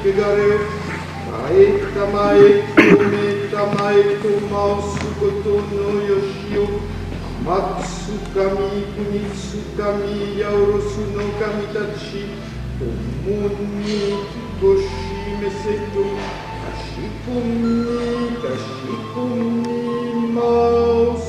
pegare, maeta mausukoto no yoshio, Matsukami kunitsukami yaorosu no kamitachi, Omuni toshi meseto, Kashikumi maus.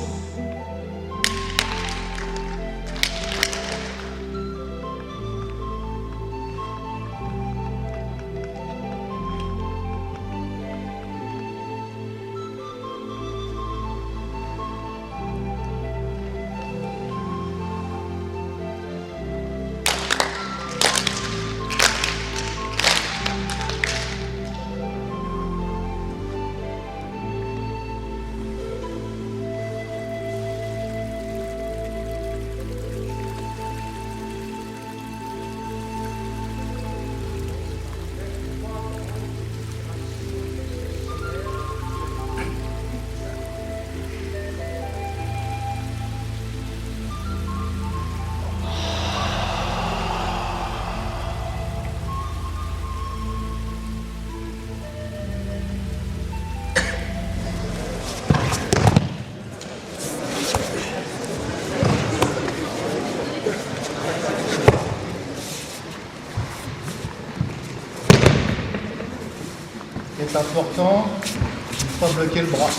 C'est important de ne pas bloquer le bras.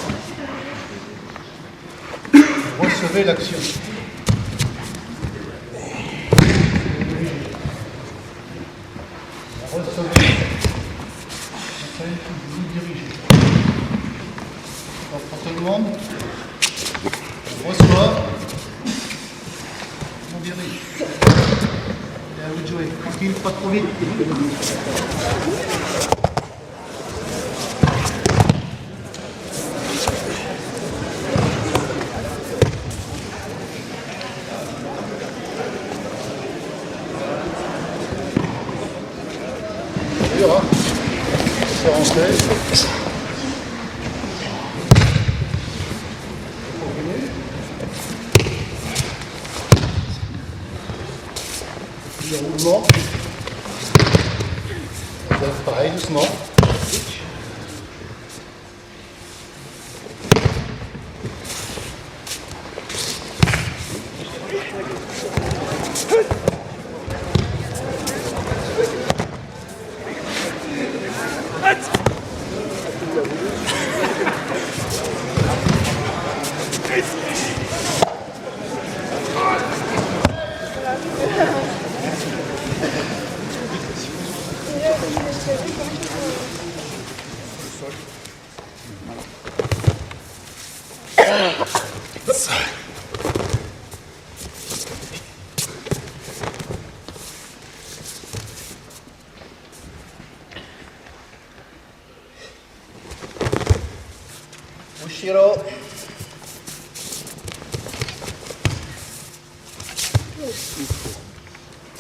Recevez l'action. Recevez. Vous dirigez. Donc pour tout le monde, on reçoit, on dirige. Et à vous de jouer. Tranquille, pas trop vite. C'est rentré. Il y a un mouvement. Pareil, doucement. Ushiro.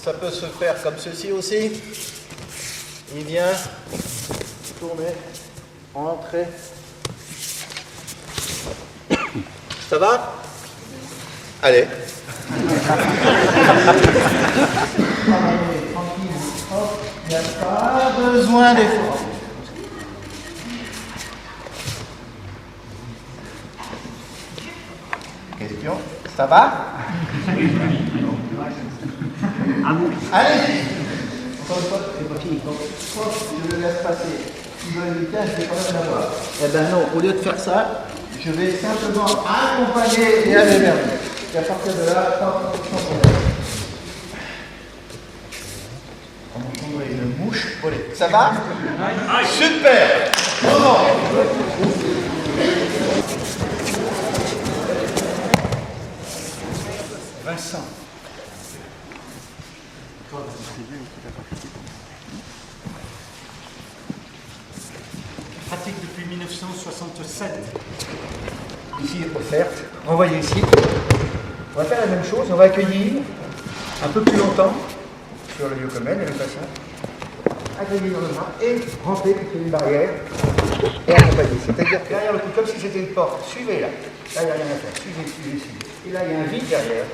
Ça peut se faire comme ceci aussi. Il vient tourner, rentrer. Ça va? Allez. Tranquille. Il n'y a pas besoin d'effort. Question? Ça va? Allez! Encore une fois, c'est pas fini. Donc, je le laisse passer. Si je veux éviter, je vais quand même l'avoir. Eh bien non, au lieu de faire ça, je vais simplement accompagner et aller vers lui. Et à partir de là, sans problème. On entendrait une mouche voler. Ça va? Super! Moment! Vincent. Pratique depuis 1967. Ici, offerte. Renvoyez ici. On va faire la même chose. On va accueillir un peu plus longtemps sur le lieu commun, de la même façon. Accueillir dans le bras et rentrer sur une barrière et accompagner. C'est-à-dire derrière le cou, comme si c'était une porte. Suivez là. Là, il n'y a rien à faire. Suivez. Et là, il y a un vide derrière.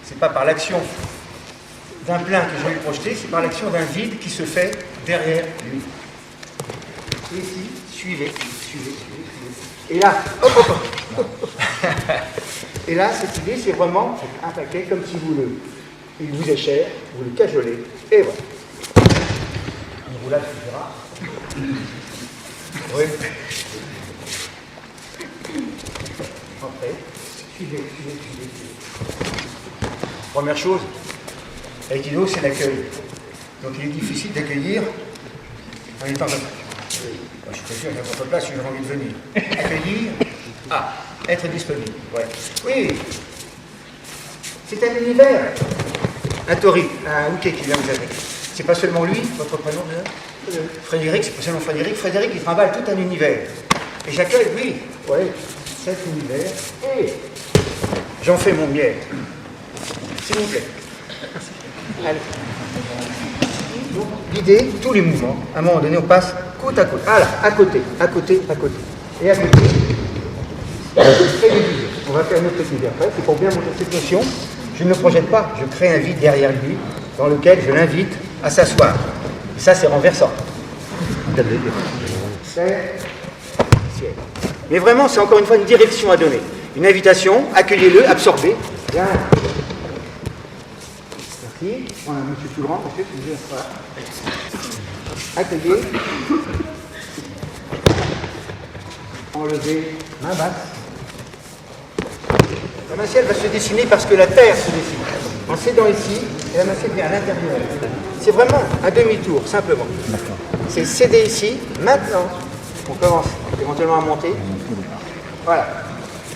C'est pas par l'action d'un plein que je vais lui projeter, c'est par l'action d'un vide qui se fait derrière lui. Et ici, suivez. Et là, hop, hop, hop. Et là, cette idée, c'est vraiment un paquet comme si il vous est cher, vous le cajolez, et voilà. Un roulage suffira. Oui. Entrez, suivez. Première chose, avec Ido, c'est l'accueil. Donc il est difficile d'accueillir en étant comme ça. Moi, je suis pas sûr qu'il y a votre place si j'ai envie de venir. Accueillir, être disponible. Ouais. Oui, c'est un univers. Un tori, un Ouké qui vient vous avec. C'est pas seulement lui, votre prénom déjà Frédéric, c'est pas seulement Frédéric. Frédéric, il trimballe tout un univers. Et j'accueille, oui, cet univers. Et j'en fais mon miel. S'il vous plaît. Allez. Donc, l'idée, tous les mouvements, à un moment donné, on passe côte à côte. Ah là, à côté. Et à côté. Et les vides. On va faire une autre technique après. C'est pour bien montrer cette notion. Je ne me projette pas, je crée un vide derrière lui, dans lequel je l'invite à s'asseoir. Et ça, c'est renversant. Mais vraiment, c'est encore une fois une direction à donner. Une invitation, accueillez-le, absorbez. Bien. Merci. On a un monsieur plus grand, monsieur, qui nous dit voilà. Accueillez. Enlevez, main basse. La main ciel va se dessiner parce que la terre se dessine. En s'aidant ici, et la main ciel vient à l'intérieur. C'est vraiment un demi-tour, simplement. C'est céder ici. Maintenant, on commence éventuellement à monter. Voilà.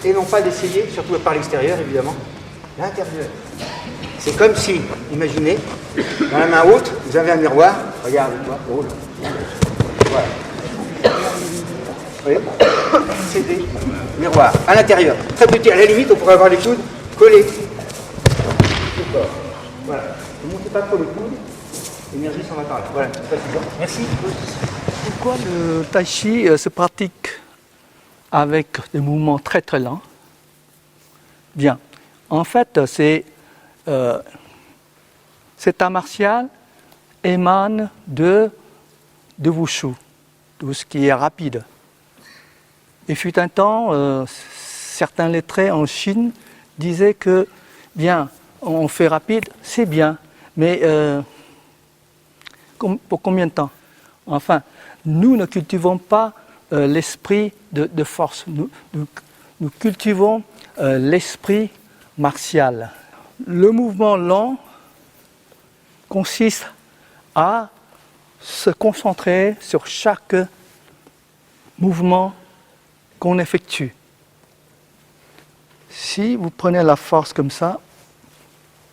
Et non pas d'essayer, surtout par l'extérieur, évidemment, l'intérieur. C'est comme si, imaginez, dans la main haute, vous avez un miroir. Regarde, toi. Oh là. Voilà. Vous voyez ? CD, miroir, à l'intérieur. Très petit, à la limite, on pourrait avoir les coudes collés. Voilà. Ne montez pas trop les coudes. L'énergie s'en va par là. Voilà, c'est pas suffisant. Merci. Pourquoi le tai chi se pratique avec des mouvements très très lents? Bien. En fait, cet art martial émane de Wushu, de ce qui est rapide. Il fut un temps, certains lettrés en Chine disaient que, bien, on fait rapide, c'est bien, mais pour combien de temps? Enfin, nous ne cultivons pas l'esprit de force, nous cultivons l'esprit martial. Le mouvement lent consiste à se concentrer sur chaque mouvement qu'on effectue. Si vous prenez la force comme ça,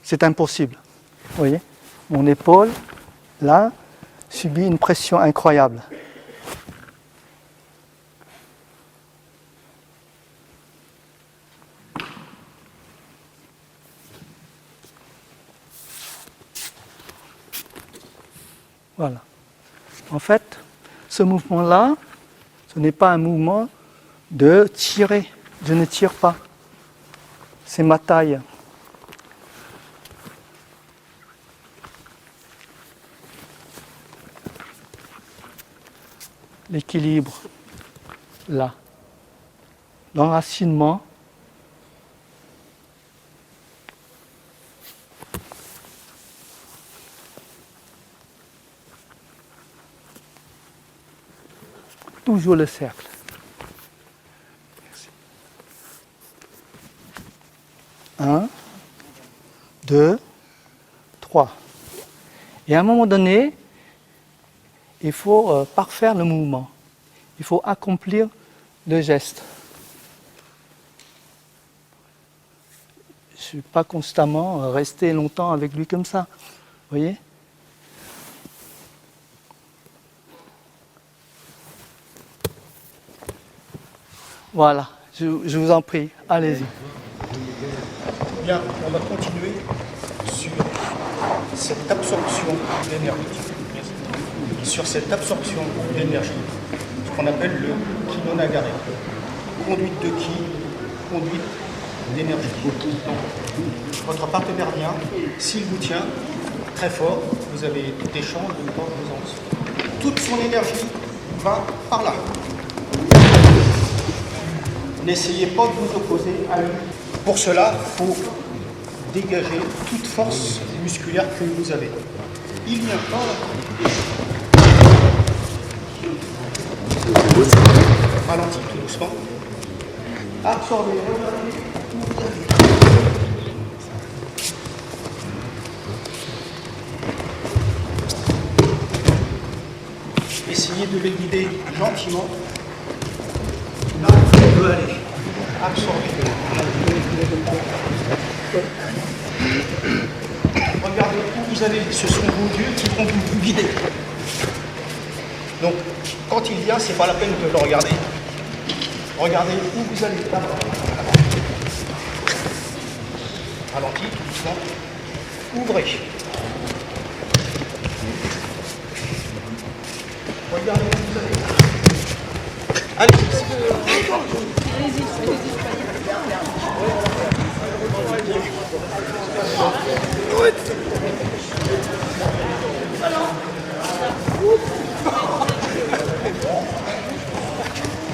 c'est impossible. Vous voyez, mon épaule, là, subit une pression incroyable. Voilà. En fait, ce mouvement-là, ce n'est pas un mouvement de tirer. Je ne tire pas. C'est ma taille. L'équilibre, là. L'enracinement. Toujours le cercle. Merci. 1, 2, 3. Et à un moment donné, il faut parfaire le mouvement. Il faut accomplir le geste. Je ne suis pas constamment resté longtemps avec lui comme ça. Vous voyez ? Voilà, je vous en prie, allez-y. Bien, on va continuer sur cette absorption d'énergie. Sur cette absorption d'énergie, ce qu'on appelle le kinonagare. Conduite de ki, conduite d'énergie. Votre partenaire vient, s'il vous tient, très fort, vous avez des champs de temps de présence. Toute son énergie va par là. N'essayez pas de vous opposer à lui. Pour cela, il faut dégager toute force musculaire que vous avez. Il vient pas. Ralentis tout doucement. Absorbez. Essayez de le guider gentiment. Là où il veut aller. Absorbez. Regardez où vous allez. Ce sont vos yeux qui vont vous guider. Donc, quand il vient, c'est pas la peine de le regarder. Regardez où vous allez. Ralentis, tout doucement. Ouvrez. Regardez où vous allez. Allez.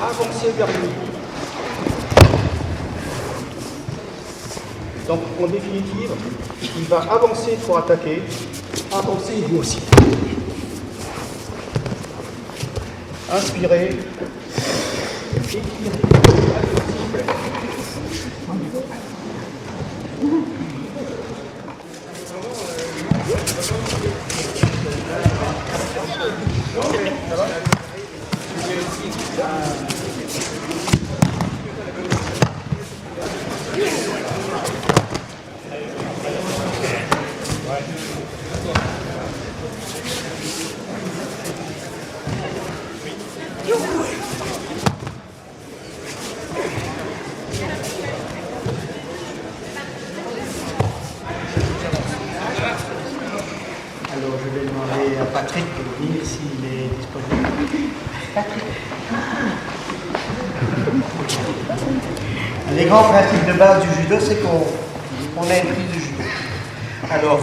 Avancez vers lui. Donc, en définitive, il va avancer pour attaquer. Avancez vous aussi. Inspirez. Expirez. Alors, je vais demander à Patrick de venir s'il est disponible. Patrick. Les grands principes de base du judo, c'est qu'on a une prise du judo. Alors,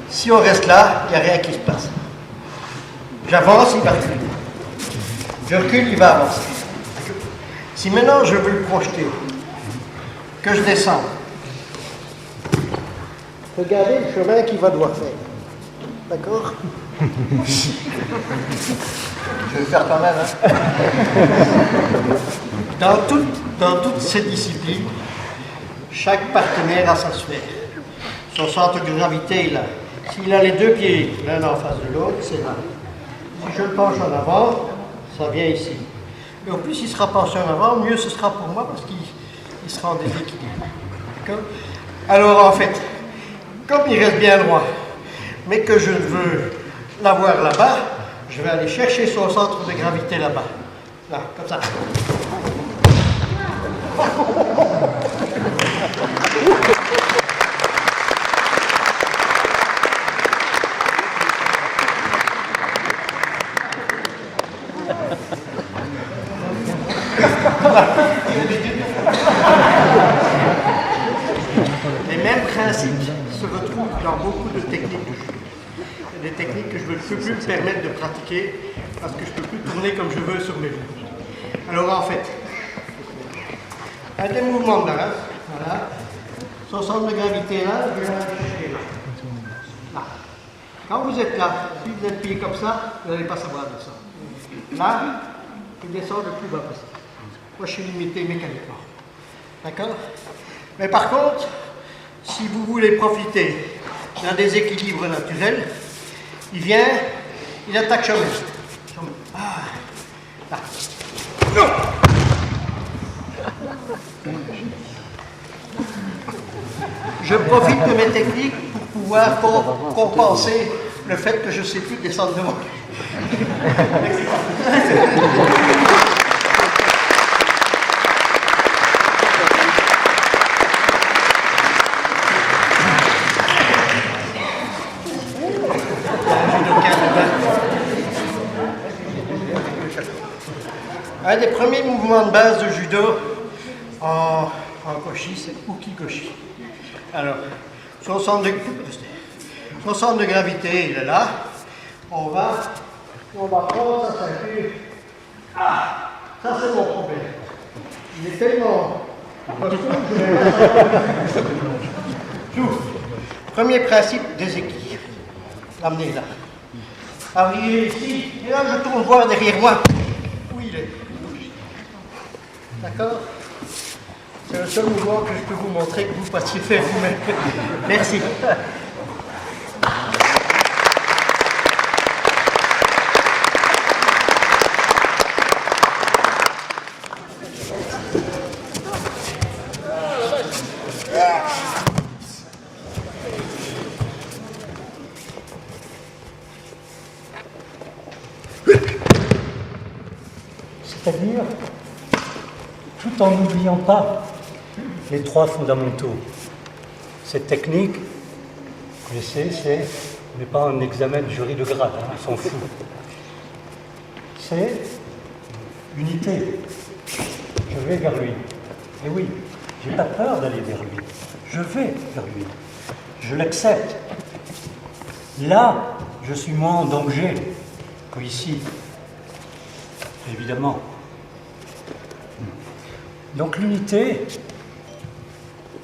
si on reste là, il n'y a rien qui se passe. J'avance, il va reculer. Je recule, il va avancer. Si maintenant je veux le projeter, que je descends, regardez le chemin qu'il va devoir faire. D'accord? Je vais le faire quand même. Hein? Dans toutes ces disciplines, chaque partenaire a sa sphère. Son centre de gravité est là. S'il a les deux pieds l'un en face de l'autre, c'est là. Si je le penche en avant, ça vient ici. Et au plus il sera penché en avant, mieux ce sera pour moi parce qu'il sera en déséquilibre. D'accord? Alors en fait, comme il reste bien droit, mais que je veux l'avoir là-bas, je vais aller chercher son centre de gravité là-bas. Là, comme ça. Les mêmes principes se retrouvent dans beaucoup de techniques de judo. Il y a des techniques que je ne peux plus me permettre de pratiquer parce que je ne peux plus tourner comme je veux sur mes genoux. Alors en fait, un des mouvements de là, voilà, son centre de gravité là, je vais aller chercher là. Là. Quand vous êtes là, si vous êtes plié comme ça, vous n'allez pas savoir descendre. Là, il descend le plus bas possible. Moi, je suis limité mécaniquement. D'accord? Mais par contre, si vous voulez profiter d'un déséquilibre naturel, il vient, il attaque chemin. Ah, là. Je profite de mes techniques pour pouvoir compenser le fait que je ne sais plus descendre devant. Un des premiers mouvements de base de judo en koshi, c'est uki koshi. Alors, son centre Mon centre de gravité, il est là. On va prendre, ça s'accule. Ah, ça c'est mon problème. Il est tellement costaud que je vais pas. J'ouvre. Premier principe des équilibres. L'amener là. Arriver ici, et là je tourne voir derrière moi où il est. D'accord? C'est le seul mouvement que je peux vous montrer que vous passiez faire vous-même. Merci. C'est-à-dire, tout en n'oubliant pas les trois fondamentaux. Cette technique, je sais, ce n'est pas un examen de jury de grade, hein, on s'en fout. C'est unité. Je vais vers lui. Et oui, je n'ai pas peur d'aller vers lui. Je vais vers lui. Je l'accepte. Là, je suis moins en danger qu'ici. Évidemment. Donc l'unité,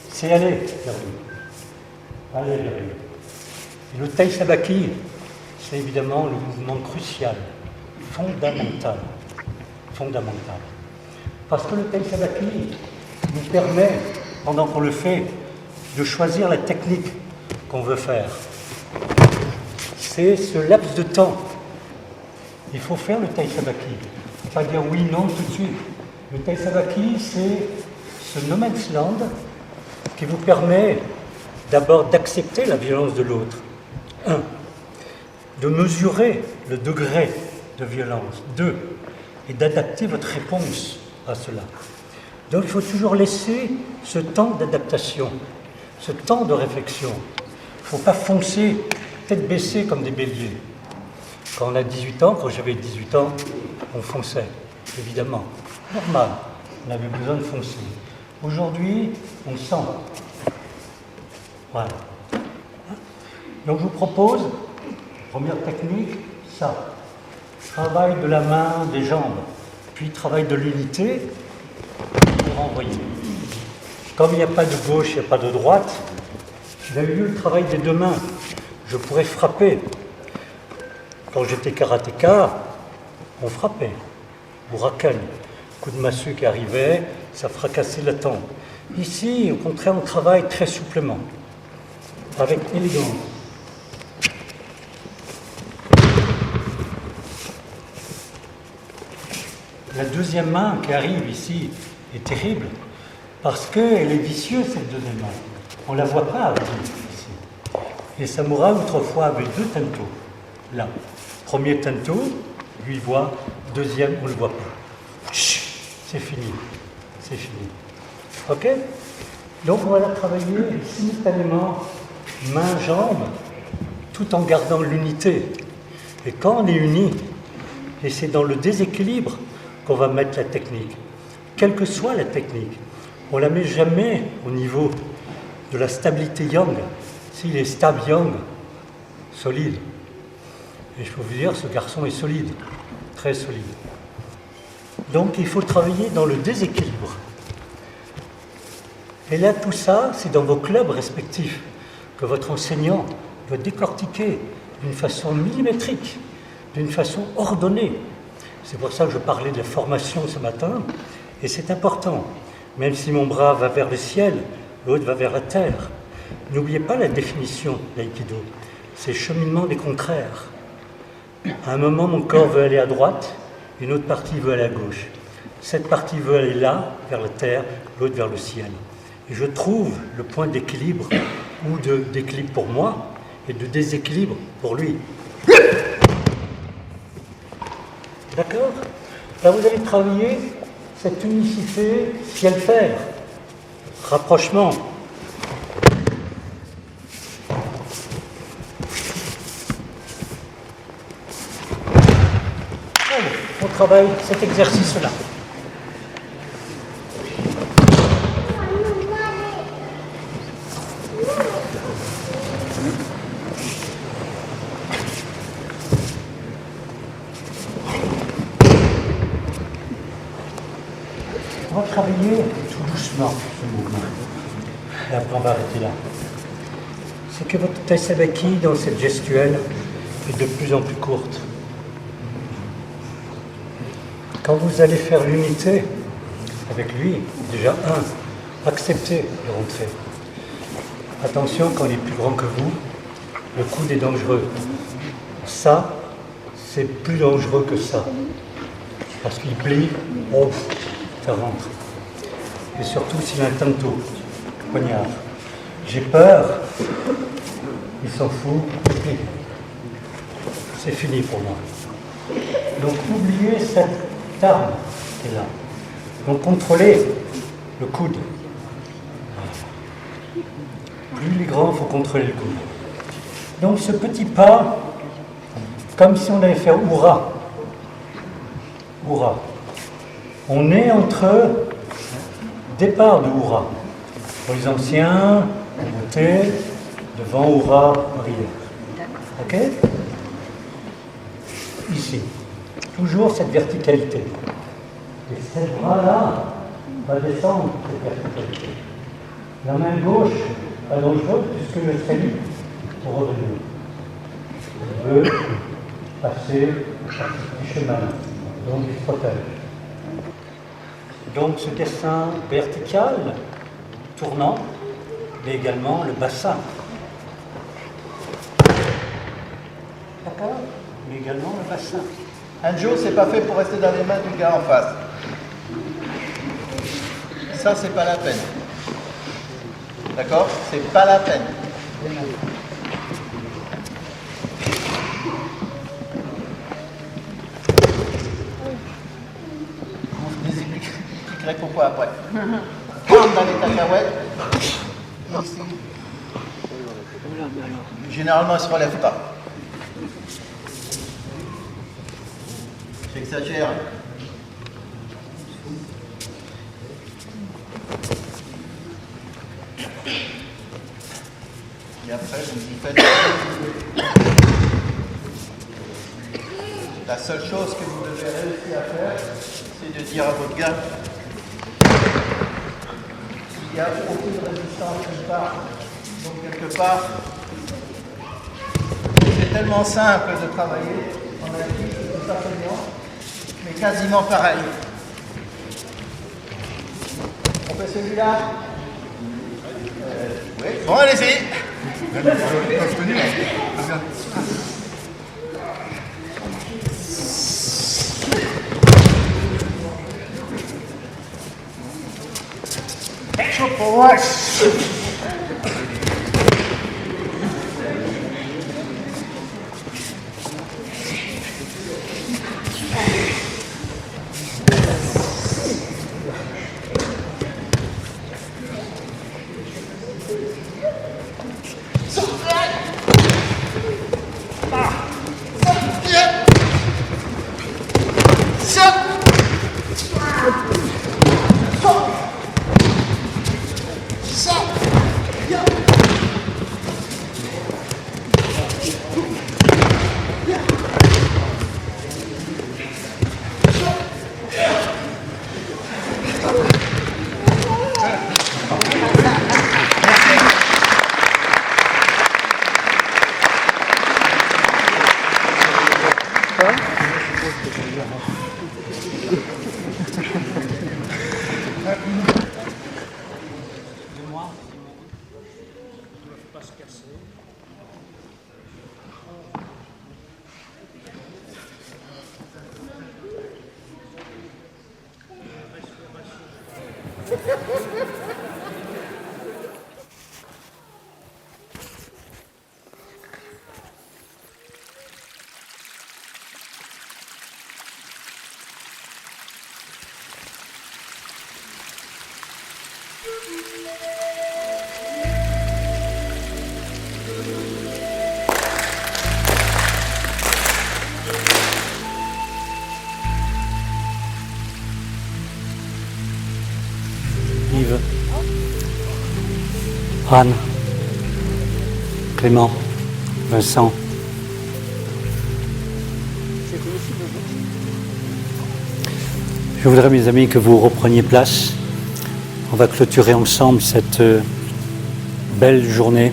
c'est aller vers lui. Aller vers lui. Et le Tai Sabaki, c'est évidemment le mouvement crucial, fondamental. Fondamental. Parce que le Tai Sabaki nous permet, pendant qu'on le fait, de choisir la technique qu'on veut faire. C'est ce laps de temps. Il faut faire le Tai Sabaki. Pas dire oui, non tout de suite. Le Tai Sabaki, c'est ce no man's land qui vous permet d'abord d'accepter la violence de l'autre. De mesurer le degré de violence. 2. Et d'adapter votre réponse à cela. Donc il faut toujours laisser ce temps d'adaptation, ce temps de réflexion. Il ne faut pas foncer, tête baissée comme des béliers. Quand on a 18 ans, quand j'avais 18 ans, on fonçait, évidemment. Normal, on avait besoin de foncer. Aujourd'hui, on sent. Voilà. Donc je vous propose, première technique, ça. Travail de la main, des jambes, puis travail de l'unité pour renvoyer. Comme il n'y a pas de gauche, il n'y a pas de droite, il a eu lieu le travail des deux mains. Je pourrais frapper. Quand j'étais karatéka, on frappait. Burakan, coup de massue qui arrivait, ça fracassait la tempe. Ici, au contraire, on travaille très souplement, avec élégance. La deuxième main qui arrive ici est terrible, parce qu'elle est vicieuse, cette deuxième main. On ne la voit pas ici. Les samouraïs, autrefois, avaient deux tantos. Là. Premier tanto, lui voit. Deuxième, on ne le voit pas. C'est fini. C'est fini. OK? Donc, on va la travailler simultanément, main-jambe, tout en gardant l'unité. Et quand on est unis, et c'est dans le déséquilibre qu'on va mettre la technique, quelle que soit la technique, on ne la met jamais au niveau de la stabilité yang. S'il est stable yang, solide. Et je peux vous dire, ce garçon est solide, très solide. Donc il faut travailler dans le déséquilibre. Et là, tout ça, c'est dans vos clubs respectifs que votre enseignant doit décortiquer d'une façon millimétrique, d'une façon ordonnée. C'est pour ça que je parlais de la formation ce matin, et c'est important. Même si mon bras va vers le ciel, l'autre va vers la terre. N'oubliez pas la définition d'aïkido, c'est cheminement des contraires. À un moment, mon corps veut aller à droite, une autre partie veut aller à gauche. Cette partie veut aller là, vers la terre, l'autre vers le ciel. Et je trouve le point d'équilibre, ou d'équilibre pour moi, et de déséquilibre pour lui. D'accord? Là, vous allez travailler cette unicité ciel-terre, rapprochement. On travaille cet exercice-là. On va travailler tout doucement ce mouvement. Et après, on va arrêter là. C'est que votre Taisabaki dans cette gestuelle est de plus en plus courte. Quand vous allez faire l'unité avec lui, déjà acceptez de rentrer. Attention, quand il est plus grand que vous, le coude est dangereux. Ça, c'est plus dangereux que ça. Parce qu'il plie, ça rentre. Et surtout s'il a un tanto, poignard. J'ai peur, il s'en fout, il plie. C'est fini pour moi. Donc oubliez cette arme qui est là. Donc contrôlez le coude. Plus il est grand, il faut contrôler le coude. Donc ce petit pas, comme si on allait faire Oura. Oura. On est entre départ de Oura. Pour les anciens, monter, devant Oura, arrière. Ok? Ici. Toujours cette verticalité. Et cette bras-là va descendre cette verticalité. La main gauche va dangereuse puisque le salut pour revenir. Je veux passer par ce petit chemin, donc il se protège. Donc ce dessin vertical, tournant, mais également le bassin. D'accord? Mais également le bassin. Un jour, c'est pas fait pour rester dans les mains du gars en face. Ça, c'est pas la peine. D'accord? C'est pas la peine. Je vous expliquerai pourquoi après. Comme dans les cacahuètes, ici. Généralement, ils ne se relèvent pas. J'exagère. Et après, vous faites. La seule chose que vous devez réussir à faire, c'est de dire à votre gars qu'il n'y a aucune résistance nulle part. Donc, quelque part, c'est tellement simple de travailler. On a dit que c'est pas fainéant, mais quasiment pareil. On fait celui-là. Oui. Bon, allez-y. Chaud pour moi. Yves, Anne, Clément, Vincent. Je voudrais, mes amis, que vous repreniez place. On va clôturer ensemble cette belle journée.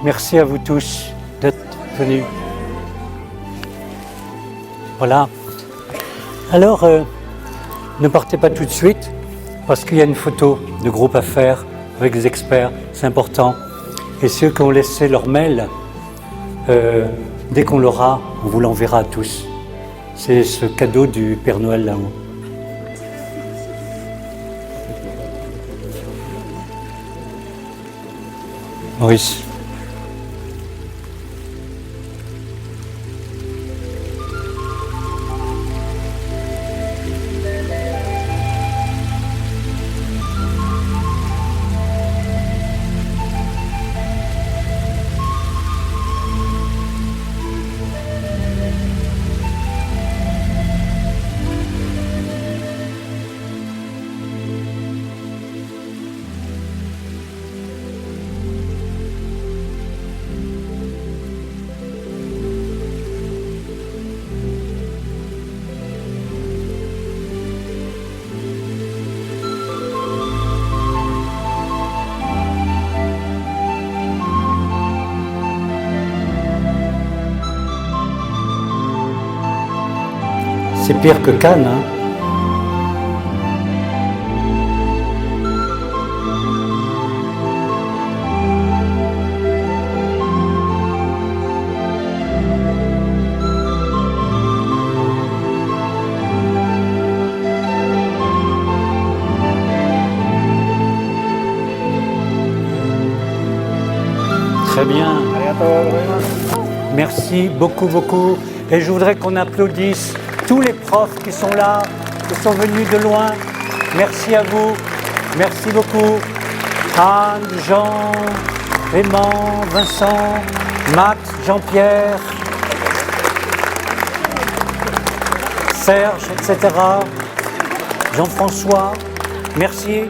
Merci à vous tous d'être venus. Voilà. Alors, ne partez pas tout de suite, parce qu'il y a une photo de groupe à faire avec des experts, c'est important. Et ceux qui ont laissé leur mail, dès qu'on l'aura, on vous l'enverra à tous. C'est ce cadeau du Père Noël là-haut. Maurice. C'est pire que Cannes, hein. Très bien. Merci beaucoup, beaucoup. Et je voudrais qu'on applaudisse tous les profs qui sont là, qui sont venus de loin. Merci à vous. Merci beaucoup. Anne, Jean, Clément, Vincent, Max, Jean-Pierre, Serge, etc. Jean-François. Merci.